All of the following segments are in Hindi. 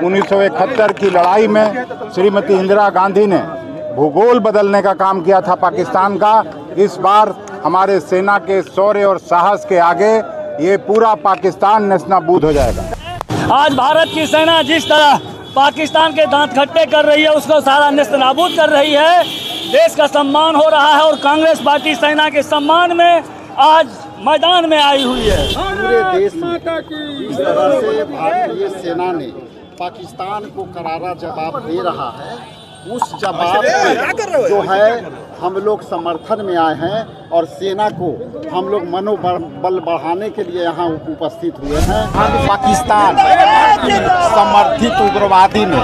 1971 की लड़ाई में श्रीमती इंदिरा गांधी ने भूगोल बदलने का काम किया था पाकिस्तान का। इस बार हमारे सेना के शौर्य और साहस के आगे ये पूरा पाकिस्तान नेस्तनाबूद हो जाएगा। आज भारत की सेना जिस तरह पाकिस्तान के दांत खट्टे कर रही है, उसको सारा नेस्तनाबूद कर रही है। देश का सम्मान हो रहा है और कांग्रेस पार्टी सेना के सम्मान में आज मैदान में आई हुई है। पूरे देश में इस तरह से भारतीय सेना ने पाकिस्तान को करारा जवाब दे रहा है, उस जवाब में जो है हम लोग समर्थन में आए हैं और सेना को हम लोग मनोबल बढ़ाने के लिए यहाँ उपस्थित हुए हैं। पाकिस्तान समर्थित उग्रवादी ने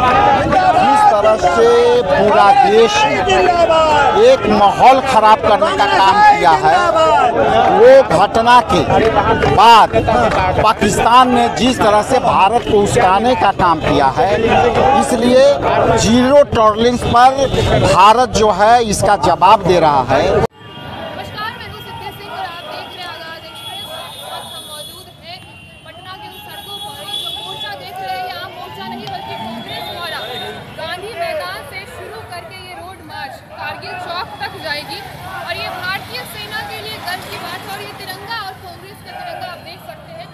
जिस तरह से पूरा देश में एक माहौल खराब करने का काम किया है, वो घटना के बाद पाकिस्तान ने जिस तरह से भारत को उस्काने का काम किया है, इसलिए जीरो टॉलरेंस पर भारत जो है इसका जवाब दे रहा है। नमस्कार, मैं हूं सिद्धि सिंह और आप देख रहे हैं आगाज एक्सप्रेस। हम मौजूद हैं पटना के उन सड़कों पर। ये जो मोर्चा देख रहे हैं, यहाँ मोर्चा नहीं बल्कि कांग्रेस द्वारा गांधी मैदान से शुरू करके ये रोड मार्च कारगिल चौक तक जाएगी और ये भारतीय सेना के लिए गर्व की बात है। और ये तिरंगा और कांग्रेस का तिरंगा आप देख सकते हैं।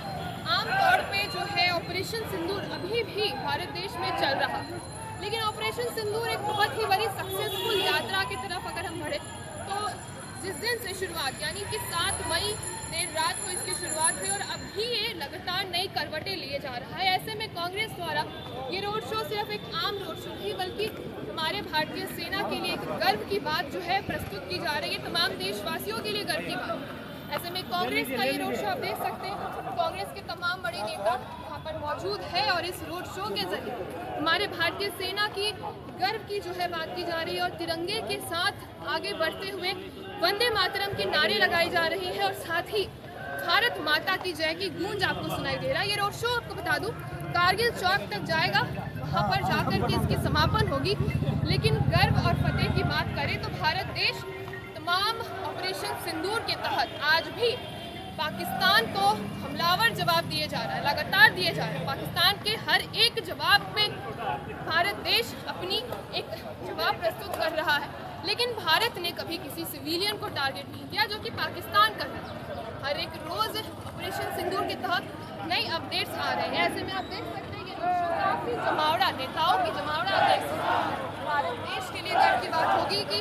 आमतौर पे जो है ऑपरेशन सिंदूर अभी भी भारत देश में चल रहा है, लेकिन ऑपरेशन सिंदूर एक बहुत ही बड़ी सक्सेसफुल यात्रा की तरफ अगर हम बढ़े तो जिस दिन से शुरुआत यानी कि 7 मई देर रात को इसकी शुरुआत हुई और अभी ये लगातार नई करवटें लिए जा रहा है। ऐसे में कांग्रेस द्वारा ये रोड शो सिर्फ एक आम रोड शो नहीं बल्कि हमारे भारतीय सेना के लिए एक गर्व की बात जो है प्रस्तुत की जा रही है, तमाम देशवासियों के लिए गर्व की बात। ऐसे में कांग्रेस का ये रोड शो आप देख सकते हैं, कांग्रेस के तमाम बड़े नेता यहाँ पर मौजूद है और इस रोड शो के जरिए हमारे भारतीय सेना की गर्व की जो है बात की जा रही है और तिरंगे के साथ आगे बढ़ते हुए वंदे मातरम के नारे लगाए जा रहे हैं और साथ ही भारत माता की जय की गूंज आपको सुनाई दे रहा है। ये रोड शो आपको बता दूं कारगिल चौक तक जाएगा, वहाँ पर जाकर के इसकी समापन होगी। लेकिन गर्व और फतेह की बात करें तो भारत देश तमाम ऑपरेशन सिंदूर के तहत आज भी पाकिस्तान को हमलावर जवाब दिए जा रहा है, लगातार दिए जा रहे हैं। पाकिस्तान के हर एक जवाब में भारत देश अपनी एक जवाब प्रस्तुत कर रहा है, लेकिन भारत ने कभी किसी सिविलियन को टारगेट नहीं किया, जो कि पाकिस्तान कर रहा है। हर एक रोज ऑपरेशन सिंदूर के तहत नई अपडेट्स आ रहे हैं। ऐसे में आप देख सकते हैं कि काफी जमावड़ा नेताओं की जमावड़ा भारत देश के लिए गर्व की बात होगी कि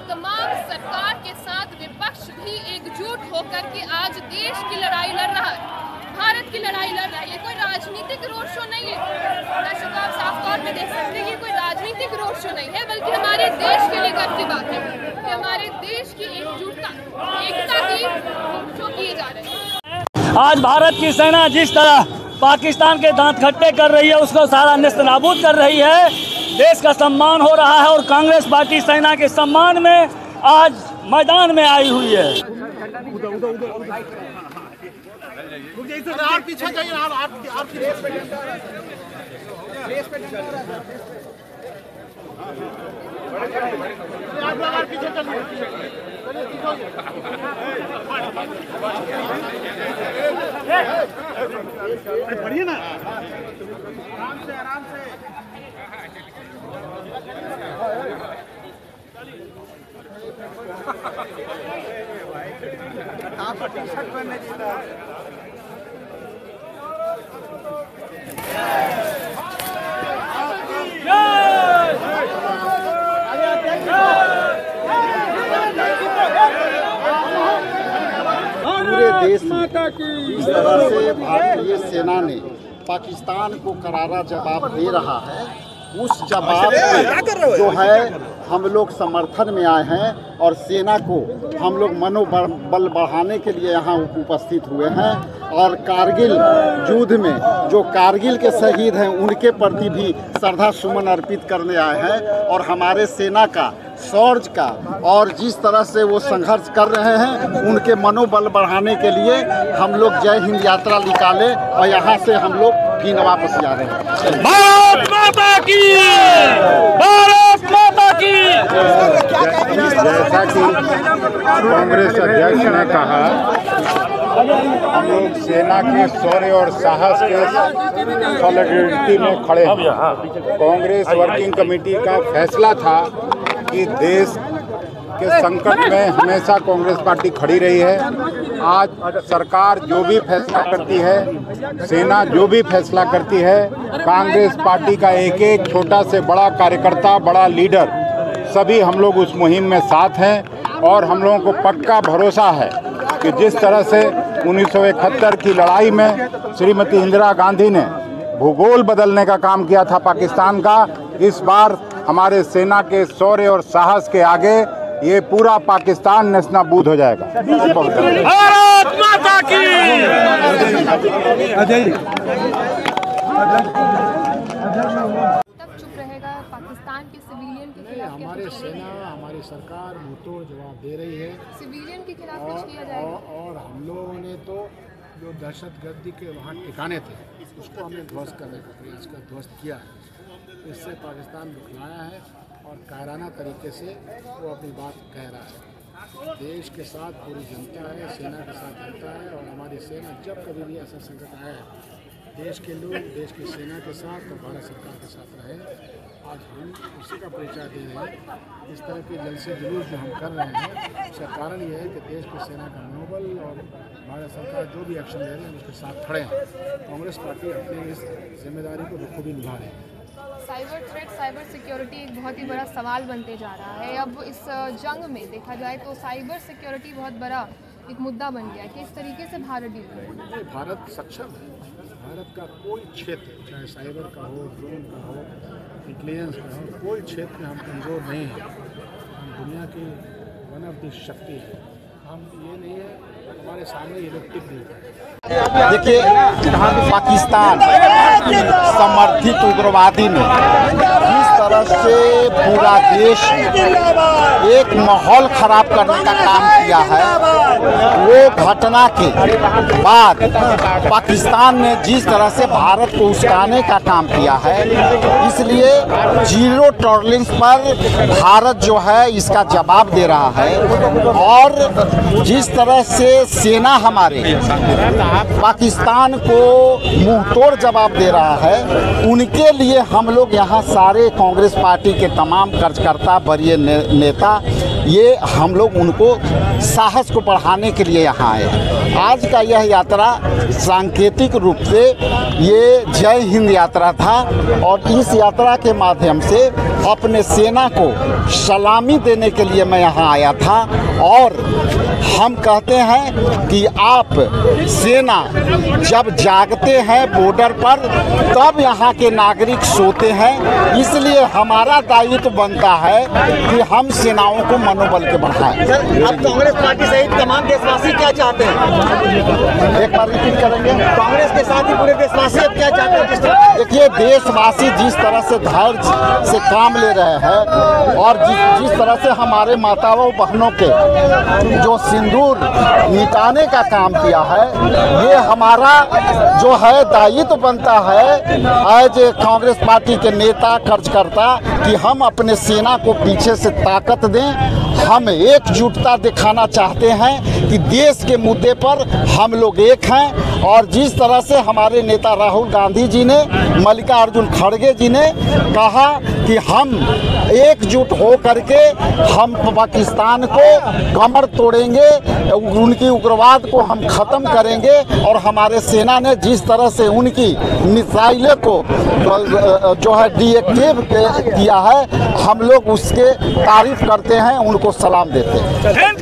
तमाम सरकार के साथ विपक्ष भी एकजुट होकर के आज देश की लड़ाई लड़ रहा है, भारत की लड़ाई लड़ रहा है। ये कोई राजनीतिक रोड शो नहीं है दर्शकों, आप साफ तौर पे देख सकते हैं ये कोई राजनीतिक रोड शो नहीं है, बल्कि हमारे देश के लिए गर्व की बात है कि हमारे देश की एकजुटता एकता की रोड शो किए जा रहे हैं। आज भारत की सेना जिस तरह पाकिस्तान के दांत खट्टे कर रही है, उसको सारा नेस्तनाबूद कर रही है। देश का सम्मान हो रहा है और कांग्रेस पार्टी सेना के सम्मान में आज मैदान में आई हुई है। बढ़िया ना, आराम से आप टी शर्ट पहनने पूरे देश में इस तरह से भारतीय सेना ने पाकिस्तान को करारा जवाब दे रहा है, उस जवाब में जो है हम लोग समर्थन में आए हैं और सेना को हम लोग मनोबल बढ़ाने के लिए यहाँ उपस्थित हुए हैं। और कारगिल युद्ध में जो कारगिल के शहीद हैं उनके प्रति भी श्रद्धा सुमन अर्पित करने आए हैं और हमारे सेना का शौर्य का और जिस तरह से वो संघर्ष कर रहे हैं उनके मनोबल बढ़ाने के लिए हम लोग जय हिंद यात्रा निकाले और यहाँ से हम लोग फिर वापस जा रहे हैं। भारत माता की, भारत माता की। जैसा कि कांग्रेस अध्यक्ष ने कहा हम लोग सेना के शौर्य और साहस के सॉलिडरिटी में खड़े हैं। कांग्रेस वर्किंग कमेटी का फैसला था कि देश के संकट में हमेशा कांग्रेस पार्टी खड़ी रही है। आज सरकार जो भी फैसला करती है, सेना जो भी फैसला करती है, कांग्रेस पार्टी का एक एक छोटा से बड़ा कार्यकर्ता, बड़ा लीडर, सभी हम लोग उस मुहिम में साथ हैं। और हम लोगों को पक्का भरोसा है कि जिस तरह से 1971 की लड़ाई में श्रीमती इंदिरा गांधी ने भूगोल बदलने का काम किया था पाकिस्तान का, इस बार हमारे सेना के शौर्य और साहस के आगे ये पूरा पाकिस्तान नेस्तनाबूद हो जाएगा। भारत माता की तब चुप रहेगा पाकिस्तान के सिविलियन के खिलाफ? हमारे सेना, हमारी सरकार मुंहतोड़ जवाब दे रही है सिविलियन के खिलाफ कुछ किया जाएगा? और हम लोगों ने तो जो दहशतगर्दी के वहाँ ठिकाने थे उसको हमने ध्वस्त करने का प्रयास का ध्वस्त किया है। इससे पाकिस्तान रुकलाया है और कायराना तरीके से वो अपनी बात कह रहा है। देश के साथ पूरी जनता है, सेना के साथ जनता है, और हमारी सेना जब कभी भी ऐसा संकट आया है, देश के लोग देश की सेना के साथ और भारत सरकार के साथ रहे। आज हम उसी का परिचय दे रहे हैं। इस तरह के जलसे जुलूस जो हम कर रहे हैं, उसका कारण ये है कि देश की सेना का मनोबल और भारत सरकार जो भी एक्शन ले रहे हैं उसके साथ खड़े हैं। कांग्रेस पार्टी अपनी इस जिम्मेदारी को बखूबी निभा रही है। साइबर थ्रेट, साइबर सिक्योरिटी एक बहुत ही बड़ा सवाल बनते जा रहा है। अब इस जंग में देखा जाए तो साइबर सिक्योरिटी बहुत बड़ा एक मुद्दा बन गया है कि इस तरीके से भारत डील करे। भारत सक्षम है। भारत का कोई क्षेत्र, चाहे साइबर का हो, ड्रोन का हो, इंटेलिजेंस का हो, कोई क्षेत्र में हम कमज़ोर नहीं हैं। हम दुनिया की वन ऑफ द शक्ति है। हम ये नहीं है हमारे सामने ये लोग टिक नहीं पाए। देखिए, पाकिस्तान समर्थित उग्रवादी ने जिस तरह से पूरा देश में एक माहौल खराब करने का काम किया है, वो घटना के बाद पाकिस्तान ने जिस तरह से भारत को उस्काने का काम किया है, इसलिए जीरो टॉलरेंस पर भारत जो है इसका जवाब दे रहा है। और जिस तरह से सेना हमारे पाकिस्तान को मुंहतोड़ जवाब दे रहा है, उनके लिए हम लोग यहाँ सारे कांग्रेस पार्टी के तमाम कार्यकर्ता, वरीय नेता, ये हम लोग उनको साहस को बढ़ाने के लिए यहाँ आए। आज का यह यात्रा सांकेतिक रूप से ये जय हिंद यात्रा था, और इस यात्रा के माध्यम से अपने सेना को सलामी देने के लिए मैं यहाँ आया था। और हम कहते हैं कि आप सेना जब जागते हैं बॉर्डर पर, तब यहाँ के नागरिक सोते हैं। इसलिए हमारा दायित्व बनता है कि हम सेनाओं को मनोबल के बढ़ाएं। अब कांग्रेस पार्टी सहित तमाम देशवासी क्या चाहते हैं? एक बार रिपीट करेंगे। कांग्रेस के साथ ही पूरे देशवासी अब क्या चाहते हैं? देखिए, देशवासी जिस तरह से धैर्य से काम ले रहे हैं, और जिस तरह से हमारे माताओं बहनों के जो सिंदूर मिटाने का काम किया है, ये हमारा जो है दायित्व बनता है एज ए कांग्रेस पार्टी के नेता, कार्यकर्ता, कि हम अपने सेना को पीछे से ताकत दें। हम एकजुटता दिखाना चाहते हैं कि देश के मुद्दे पर हम लोग एक हैं। और जिस तरह से हमारे नेता राहुल गांधी जी ने, मल्लिकार्जुन खड़गे जी ने कहा कि हम एकजुट हो करके हम पाकिस्तान को कमर तोड़ेंगे, उनकी उग्रवाद को हम ख़त्म करेंगे, और हमारे सेना ने जिस तरह से उनकी मिसाइलें को जो है डीएक्टिव किया है, हम लोग उसके तारीफ करते हैं, उनको सलाम देते हैं।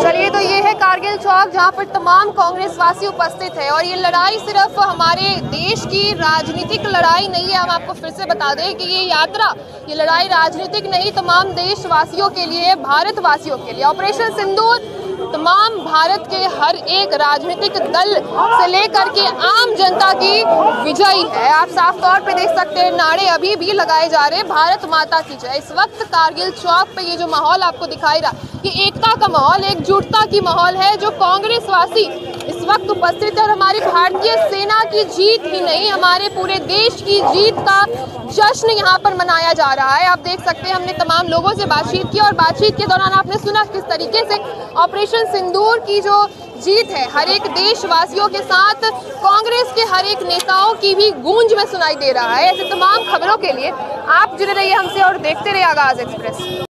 चलिए, तो ये है कारगिल चौक, जहाँ पर तमाम कांग्रेस वासी उपस्थित है। और ये लड़ाई सिर्फ हमारे देश की राजनीतिक लड़ाई नहीं है। हम आपको फिर से बता दें कि ये यात्रा, ये लड़ाई राजनीतिक नहीं, तमाम देशवासियों के लिए, भारतवासियों के लिए। ऑपरेशन सिंदूर तमाम भारत के हर एक राजनीतिक दल से लेकर के आम जनता की विजयी है। आप साफ तौर पे देख सकते हैं, नारे अभी भी लगाए जा रहे हैं, भारत माता की जय। इस वक्त कारगिल चौक पे ये जो माहौल आपको दिखाई रहा, ये एकता का माहौल, एकजुटता की माहौल है, जो कांग्रेस वासी इस वक्त उपस्थित है और हमारी भारतीय सेना की जीत ही नहीं, हमारे पूरे देश की जीत का जश्न यहाँ पर मनाया जा रहा है। आप देख सकते हैं, हमने तमाम लोगों से बातचीत की और बातचीत के दौरान आपने सुना किस तरीके से ऑपरेशन सिंदूर की जो जीत है हर एक देशवासियों के साथ कांग्रेस के हर एक नेताओं की भी गूंज में सुनाई दे रहा है। ऐसे तमाम खबरों के लिए आप जुड़े रहिए हमसे और देखते रहिए आगाज एक्सप्रेस।